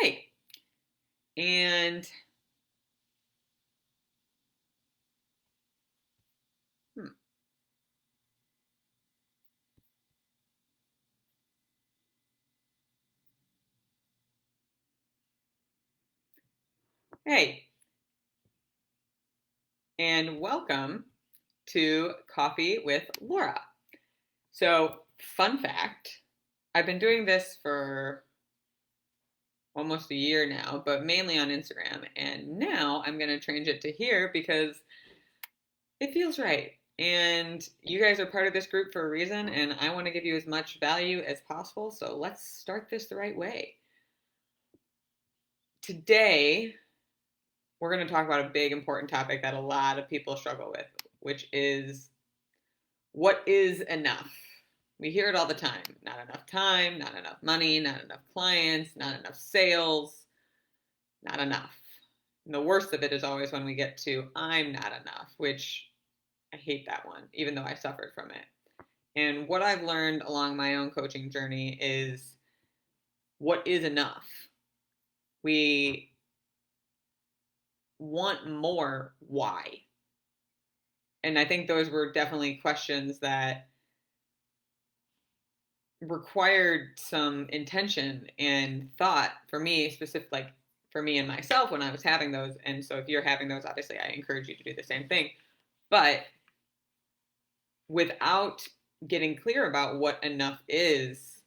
Hey, and hmm, hey, and welcome to Coffee with Laura. So, fun fact, I've been doing this for almost a year now, but mainly on Instagram, and now I'm going to change it to here because it feels right. And you guys are part of this group for a reason, and I want to give you as much value as possible, so let's start this the right way. Today, we're going to talk about a big important topic that a lot of people struggle with, which is what is enough? We hear it all the time. Not enough time, not enough money, not enough clients, not enough sales, not enough. And the worst of it is always when we get to I'm not enough, which I hate that one, even though I suffered from it. And what I've learned along my own coaching journey is what is enough? We want more. Why? And I think those were definitely questions that required some intention and thought for me, specific, like for me and myself when I was having those. And so if you're having those, obviously I encourage you to do the same thing. But without getting clear about what enough is,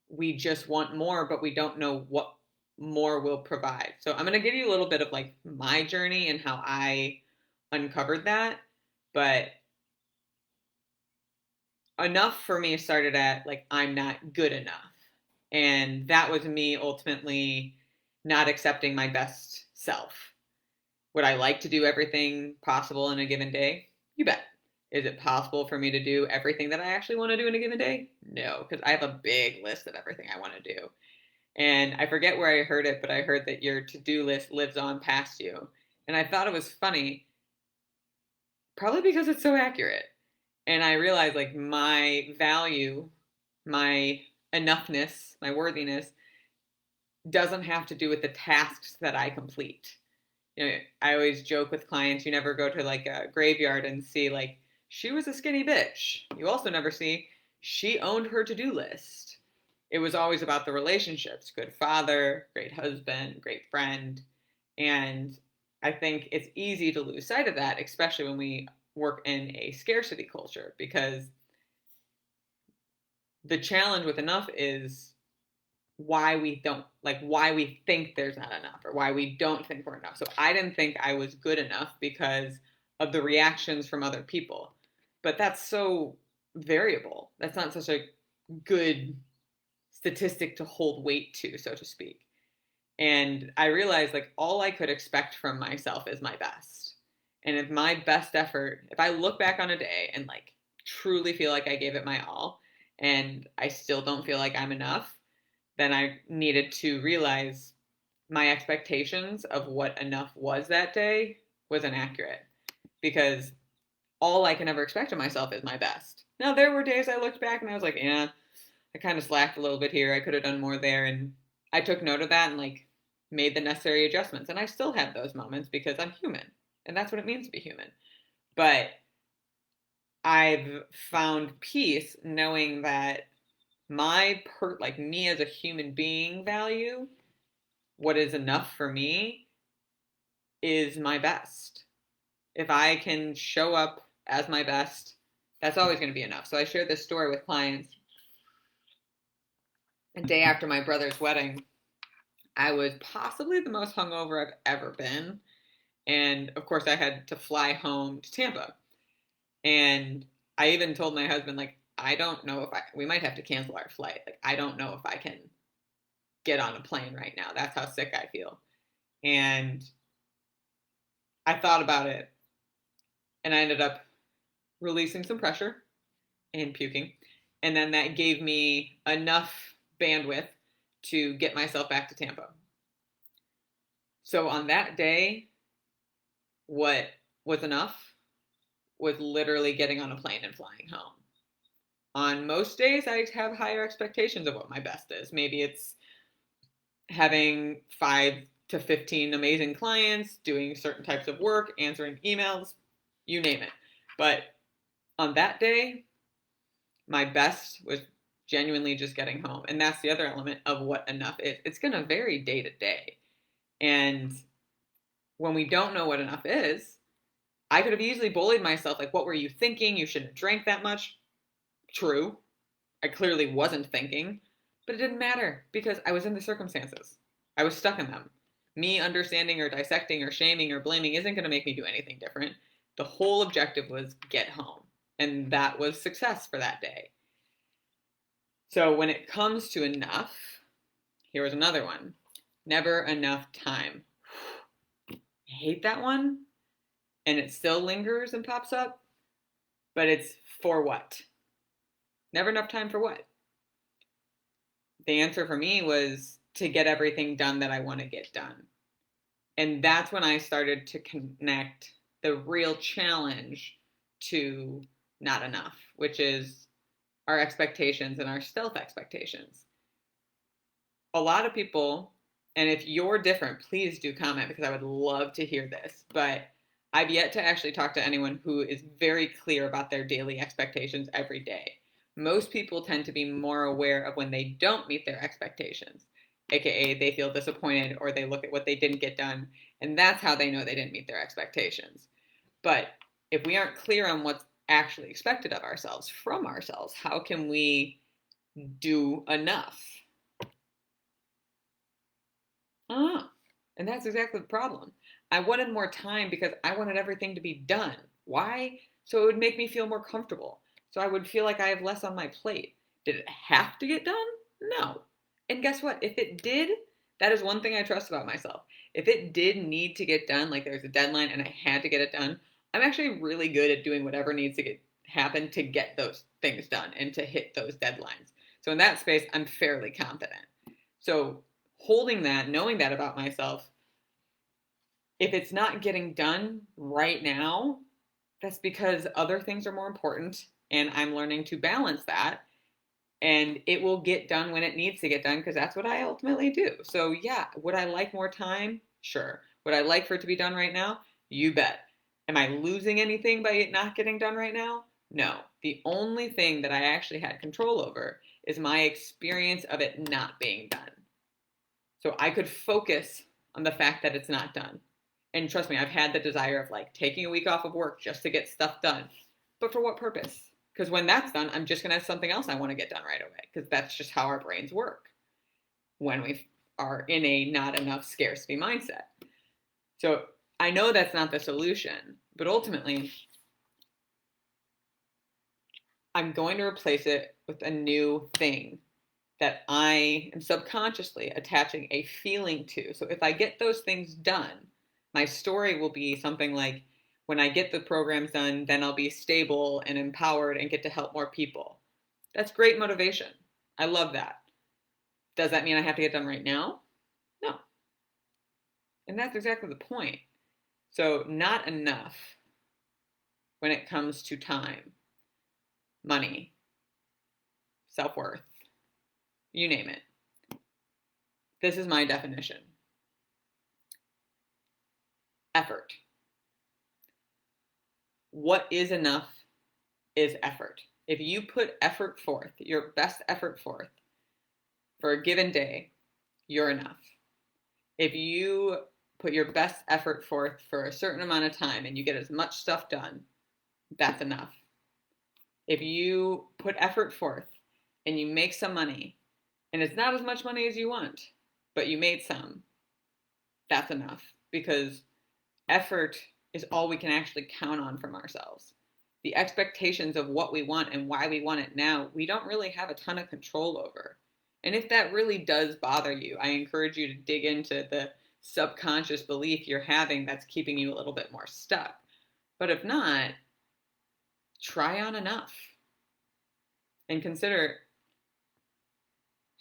we just want more, but we don't know what more will provide. So I'm going to give you a little bit of like my journey and how I uncovered that. But enough for me started at like, I'm not good enough. And that was me ultimately not accepting my best self. Would I like to do everything possible in a given day? You bet. Is it possible for me to do everything that I actually want to do in a given day? No, because I have a big list of everything I want to do. And I forget where I heard it, but I heard that your to do list lives on past you. And I thought it was funny, probably because it's so accurate. And I realized like my value, my enoughness, my worthiness doesn't have to do with the tasks that I complete. You know, I always joke with clients, you never go to like a graveyard and see like she was a skinny bitch. You also never see she owned her to-do list. It was always about the relationships, good father, great husband, great friend. And I think it's easy to lose sight of that, especially when we work in a scarcity culture, because the challenge with enough is why we think there's not enough or why we don't think we're enough. So I didn't think I was good enough because of the reactions from other people. But that's so variable. That's not such a good statistic to hold weight to, so to speak. And I realized like all I could expect from myself is my best. And if my best effort, if I look back on a day and like truly feel like I gave it my all and I still don't feel like I'm enough, then I needed to realize my expectations of what enough was that day was inaccurate because all I can ever expect of myself is my best. Now, there were days I looked back and I was like, yeah, I kind of slacked a little bit here. I could have done more there. And I took note of that and like made the necessary adjustments. And I still have those moments because I'm human. And that's what it means to be human. But I've found peace knowing that like me as a human being value, what is enough for me is my best. If I can show up as my best, that's always going to be enough. So I shared this story with clients. A day after my brother's wedding, I was possibly the most hungover I've ever been. And of course, I had to fly home to Tampa. And I even told my husband, like, I don't know if we might have to cancel our flight. Like, I don't know if I can get on a plane right now. That's how sick I feel. And I thought about it and I ended up releasing some pressure and puking. And then that gave me enough bandwidth to get myself back to Tampa. So on that day, what was enough was literally getting on a plane and flying home. On most days, I have higher expectations of what my best is. Maybe it's having 5 to 15 amazing clients, doing certain types of work, answering emails, you name it. But on that day, my best was genuinely just getting home. And that's the other element of what enough is. It's going to vary day to day. And when we don't know what enough is, I could have easily bullied myself, like, what were you thinking? You shouldn't have drank that much. True. I clearly wasn't thinking, but it didn't matter because I was in the circumstances. I was stuck in them. Me understanding or dissecting or shaming or blaming isn't going to make me do anything different. The whole objective was get home. And that was success for that day. So when it comes to enough, here was another one. Never enough time. I hate that one. And it still lingers and pops up. But it's for what? Never enough time for what? The answer for me was to get everything done that I want to get done. And that's when I started to connect the real challenge to not enough, which is our expectations and our stealth expectations. A lot of people, and if you're different, please do comment because I would love to hear this, but I've yet to actually talk to anyone who is very clear about their daily expectations every day. Most people tend to be more aware of when they don't meet their expectations, aka they feel disappointed or they look at what they didn't get done, and that's how they know they didn't meet their expectations. But if we aren't clear on what's actually expected of ourselves from ourselves, how can we do enough? And that's exactly the problem. I wanted more time because I wanted everything to be done. Why? So it would make me feel more comfortable. So I would feel like I have less on my plate. Did it have to get done? No. And guess what? If it did, that is one thing I trust about myself. If it did need to get done, like there's a deadline and I had to get it done, I'm actually really good at doing whatever needs to happen to get those things done and to hit those deadlines. So in that space, I'm fairly confident. So holding that, knowing that about myself, if it's not getting done right now, that's because other things are more important and I'm learning to balance that. And it will get done when it needs to get done because that's what I ultimately do. So yeah, would I like more time? Sure. Would I like for it to be done right now? You bet. Am I losing anything by it not getting done right now? No. The only thing that I actually had control over is my experience of it not being done. So I could focus on the fact that it's not done. And trust me, I've had the desire of like taking a week off of work just to get stuff done. But for what purpose? Because when that's done, I'm just going to have something else I want to get done right away. Because that's just how our brains work when we are in a not enough scarcity mindset. So I know that's not the solution, but ultimately, I'm going to replace it with a new thing that I am subconsciously attaching a feeling to. So if I get those things done, my story will be something like, when I get the programs done, then I'll be stable and empowered and get to help more people. That's great motivation. I love that. Does that mean I have to get done right now? No. And that's exactly the point. So not enough when it comes to time, money, self-worth, you name it. This is my definition. Effort. What is enough is effort. If you put effort forth, your best effort forth for a given day, you're enough. If you put your best effort forth for a certain amount of time and you get as much stuff done, that's enough. If you put effort forth and you make some money, and it's not as much money as you want, but you made some, that's enough. Because effort is all we can actually count on from ourselves. The expectations of what we want and why we want it now, we don't really have a ton of control over. And if that really does bother you, I encourage you to dig into the subconscious belief you're having that's keeping you a little bit more stuck. But if not, try on enough. And consider,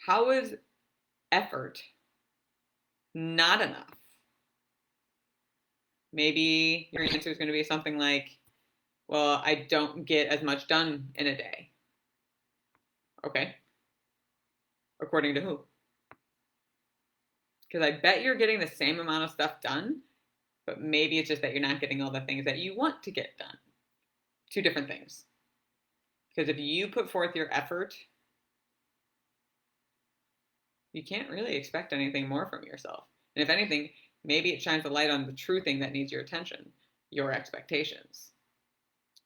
how is effort not enough? Maybe your answer is going to be something like, well, I don't get as much done in a day. Okay. According to who? Because I bet you're getting the same amount of stuff done, but maybe it's just that you're not getting all the things that you want to get done. Two different things. Because if you put forth your effort, you can't really expect anything more from yourself. And if anything, maybe it shines a light on the true thing that needs your attention, your expectations.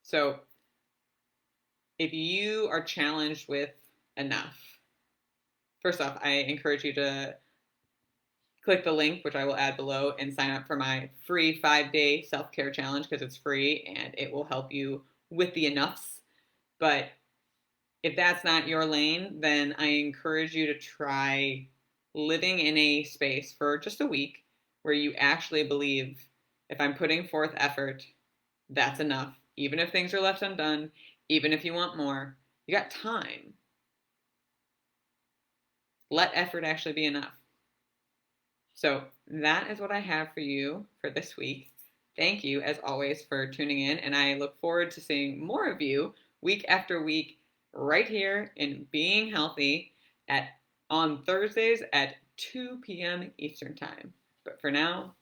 So if you are challenged with enough, first off, I encourage you to click the link, which I will add below, and sign up for my free 5-day self-care challenge because it's free and it will help you with the enoughs. But if that's not your lane, then I encourage you to try living in a space for just a week where you actually believe if I'm putting forth effort, that's enough. Even if things are left undone, even if you want more, you got time. Let effort actually be enough. So that is what I have for you for this week. Thank you, as always, for tuning in, and I look forward to seeing more of you week after week right here in Being Healthy on Thursdays at 2 p.m. Eastern Time. But for now,